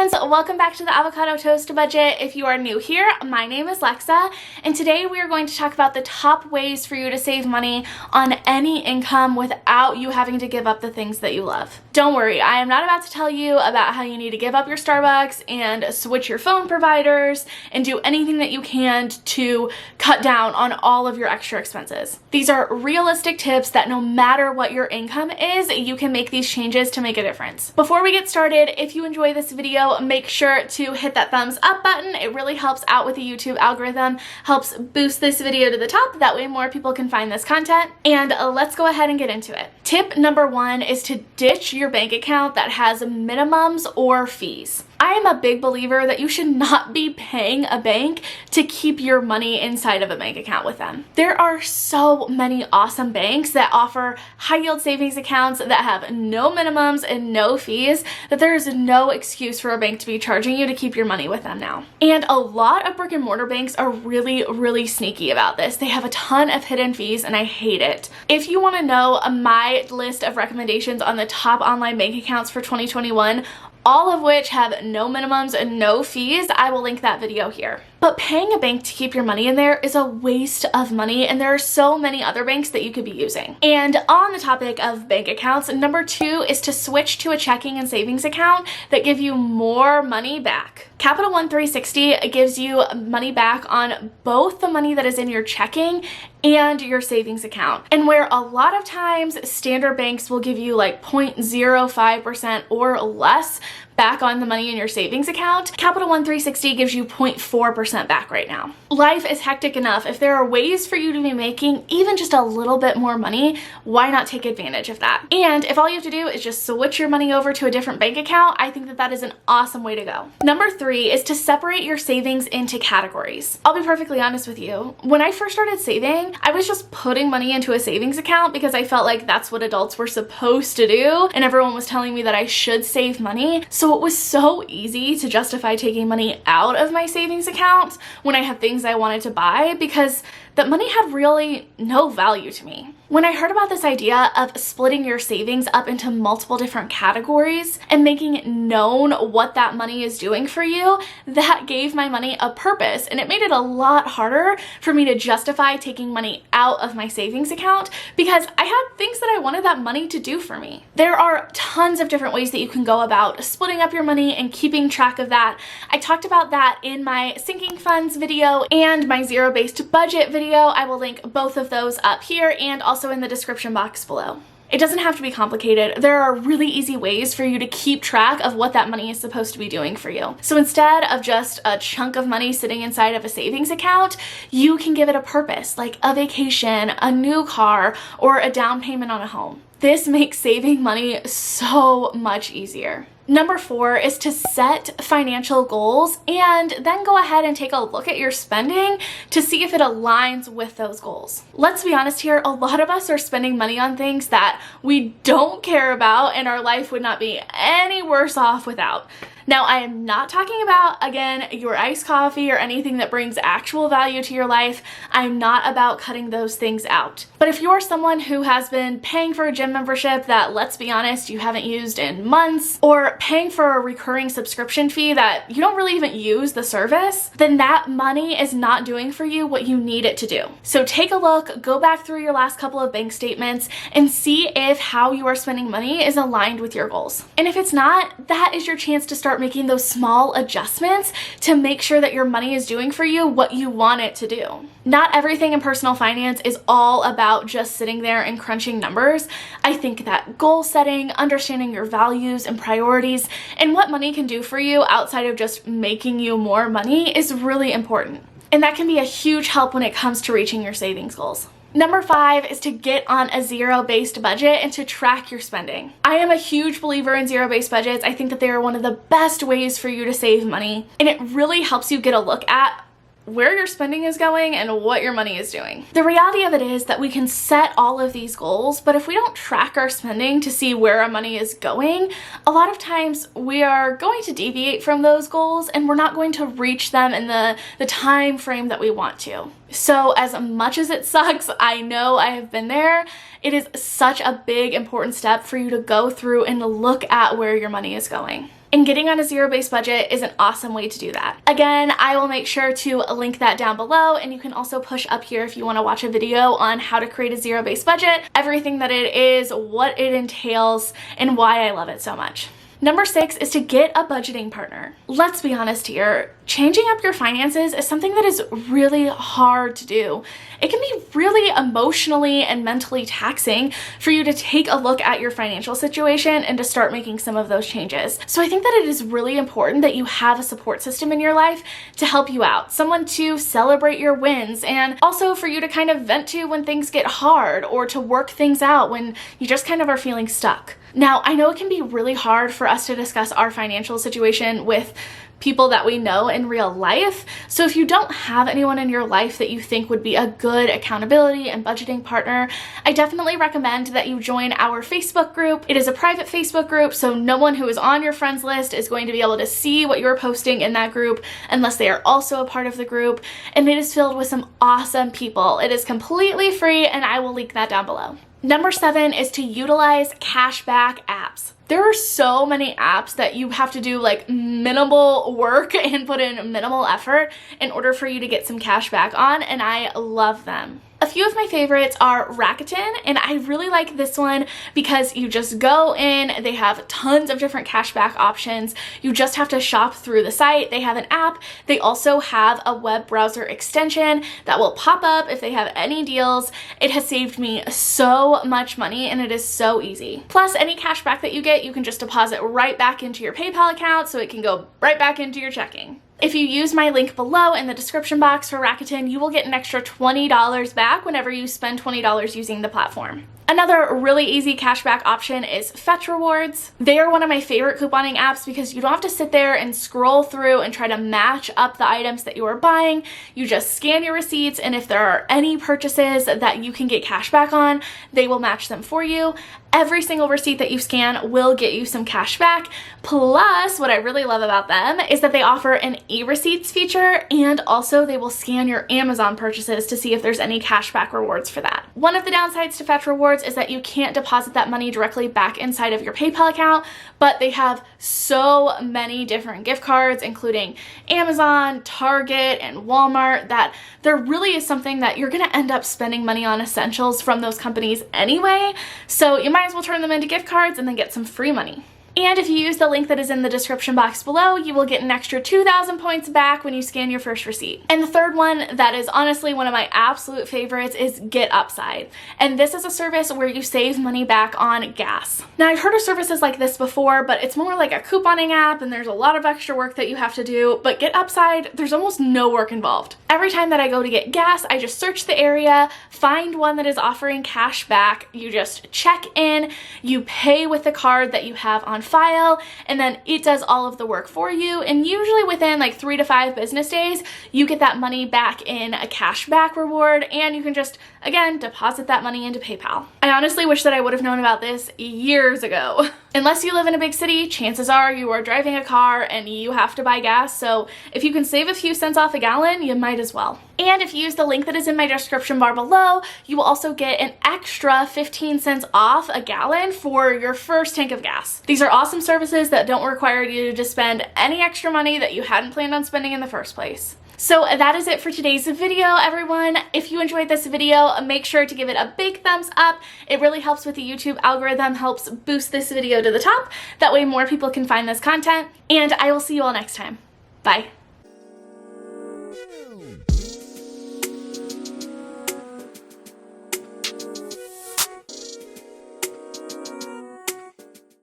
friends, welcome back to the Avocado Toast Budget. If you are new here, my name is Lexa, and today we are going to talk about the top ways for you to save money on any income without you having to give up the things that you love. Don't worry, I am not about to tell you about how you need to give up your Starbucks and switch your phone providers and do anything that you can to cut down on all of your extra expenses. These are realistic tips that no matter what your income is, you can make these changes to make a difference. Before we get started, if you enjoy this video, make sure to hit that thumbs up button. It really helps out with the YouTube algorithm, helps boost this video to the top. That way more people can find this content. And let's go ahead and get into it. Tip number one is to ditch your bank account that has minimums or fees. I am a big believer that you should not be paying a bank to keep your money inside of a bank account with them. There are so many awesome banks that offer high yield savings accounts that have no minimums and no fees that there is no excuse for a bank to be charging you to keep your money with them now. And a lot of brick and mortar banks are really sneaky about this. They have a ton of hidden fees and I hate it. If you want to know my list of recommendations on the top online bank accounts for 2021, all of which have no minimums and no fees, I will link that video here. But paying a bank to keep your money in there is a waste of money, and there are so many other banks that you could be using. And on the topic of bank accounts, number two is to switch to a checking and savings account that give you more money back. Capital One 360 gives you money back on both the money that is in your checking and your savings account. And where a lot of times standard banks will give you like 0.05% or less back on the money in your savings account, Capital One 360 gives you 0.4% back right now. Life is hectic enough. If there are ways for you to be making even just a little bit more money, why not take advantage of that? And if all you have to do is just switch your money over to a different bank account, I think that that is an awesome way to go. Number three is to separate your savings into categories. I'll be perfectly honest with you. When I first started saving, I was just putting money into a savings account because I felt like that's what adults were supposed to do, and everyone was telling me that I should save money. So it was so easy to justify taking money out of my savings account when I had things I wanted to buy because that money had really no value to me. When I heard about this idea of splitting your savings up into multiple different categories and making it known what that money is doing for you, that gave my money a purpose, and it made it a lot harder for me to justify taking money out of my savings account because I had things that I wanted that money to do for me. There are tons of different ways that you can go about splitting up your money and keeping track of that. I talked about that in my sinking funds video and my zero-based budget video. I will link both of those up here and also in the description box below. It doesn't have to be complicated. There are really easy ways for you to keep track of what that money is supposed to be doing for you. So instead of just a chunk of money sitting inside of a savings account, you can give it a purpose, like a vacation, a new car, or a down payment on a home. This makes saving money so much easier. Number four is to set financial goals and then go ahead and take a look at your spending to see if it aligns with those goals. Let's be honest here, a lot of us are spending money on things that we don't care about and our life would not be any worse off without. Now, I am not talking about, again, your iced coffee or anything that brings actual value to your life. I'm not about cutting those things out. But if you're someone who has been paying for a gym membership that, let's be honest, you haven't used in months, or paying for a recurring subscription fee that you don't really even use the service, then that money is not doing for you what you need it to do. So take a look, go back through your last couple of bank statements and see if how you are spending money is aligned with your goals. And if it's not, that is your chance to start making those small adjustments to make sure that your money is doing for you what you want it to do. Not everything in personal finance is all about just sitting there and crunching numbers. I think that goal setting, understanding your values and priorities, and what money can do for you outside of just making you more money is really important. And that can be a huge help when it comes to reaching your savings goals. Number five is to get on a zero-based budget and to track your spending. I am a huge believer in zero-based budgets. I think that they are one of the best ways for you to save money, and it really helps you get a look at where your spending is going and what your money is doing. The reality of it is that we can set all of these goals, but if we don't track our spending to see where our money is going, a lot of times we are going to deviate from those goals and we're not going to reach them in the time frame that we want to. So as much as it sucks, I know I have been there, it is such a big important step for you to go through and look at where your money is going. And getting on a zero-based budget is an awesome way to do that. Again, I will make sure to link that down below, and you can also push up here if you want to watch a video on how to create a zero-based budget, everything that it is, what it entails, and why I love it so much. Number 6 is to get a budgeting partner. Let's be honest here, changing up your finances is something that is really hard to do. It can be really emotionally and mentally taxing for you to take a look at your financial situation and to start making some of those changes. So I think that it is really important that you have a support system in your life to help you out, someone to celebrate your wins, and also for you to kind of vent to when things get hard or to work things out when you just kind of are feeling stuck. Now, I know it can be really hard for us to discuss our financial situation with people that we know in real life. So if you don't have anyone in your life that you think would be a good accountability and budgeting partner, I definitely recommend that you join our Facebook group. It is a private Facebook group, so no one who is on your friends list is going to be able to see what you're posting in that group unless they are also a part of the group. And it is filled with some awesome people. It is completely free, and I will link that down below. Number 7 is to utilize cashback apps. There are so many apps that you have to do like minimal work and put in minimal effort in order for you to get some cash back on, and I love them. A few of my favorites are Rakuten, and I really like this one because you just go in, they have tons of different cashback options. You just have to shop through the site. They have an app. They also have a web browser extension that will pop up if they have any deals. It has saved me so much money, and it is so easy. Plus, any cashback that you get, you can just deposit right back into your PayPal account, so it can go right back into your checking. If you use my link below in the description box for Rakuten, you will get an extra $20 back whenever you spend $20 using the platform. Another really easy cashback option is Fetch Rewards. They are one of my favorite couponing apps because you don't have to sit there and scroll through and try to match up the items that you are buying. You just scan your receipts, and if there are any purchases that you can get cash back on, they will match them for you. Every single receipt that you scan will get you some cash back. Plus, what I really love about them is that they offer an e-receipts feature, and also they will scan your Amazon purchases to see if there's any cashback rewards for that. One of the downsides to Fetch Rewards is that you can't deposit that money directly back inside of your PayPal account, but they have so many different gift cards, including Amazon, Target, and Walmart, that there really is something that you're gonna end up spending money on essentials from those companies anyway, so you might as well turn them into gift cards and then get some free money. And if you use the link that is in the description box below, you will get an extra 2,000 points back when you scan your first receipt. And the third one that is honestly one of my absolute favorites is Get Upside. And this is a service where you save money back on gas. Now, I've heard of services like this before, but it's more like a couponing app, and there's a lot of extra work that you have to do. But Get Upside, there's almost no work involved. Every time that I go to get gas, I just search the area, find one that is offering cash back. You just check in, you pay with the card that you have on file, and then it does all of the work for you, and usually within like 3 to 5 business days you get that money back in a cash back reward, and you can just again deposit that money into PayPal. I honestly wish that I would have known about this years ago. Unless you live in a big city, chances are you are driving a car and you have to buy gas, so if you can save a few cents off a gallon, you might as well. And if you use the link that is in my description bar below, you will also get an extra 15 cents off a gallon for your first tank of gas. These are awesome services that don't require you to spend any extra money that you hadn't planned on spending in the first place. So that is it for today's video, everyone. If you enjoyed this video, make sure to give it a big thumbs up. It really helps with the YouTube algorithm, helps boost this video to the top. That way more people can find this content. And I will see you all next time. Bye.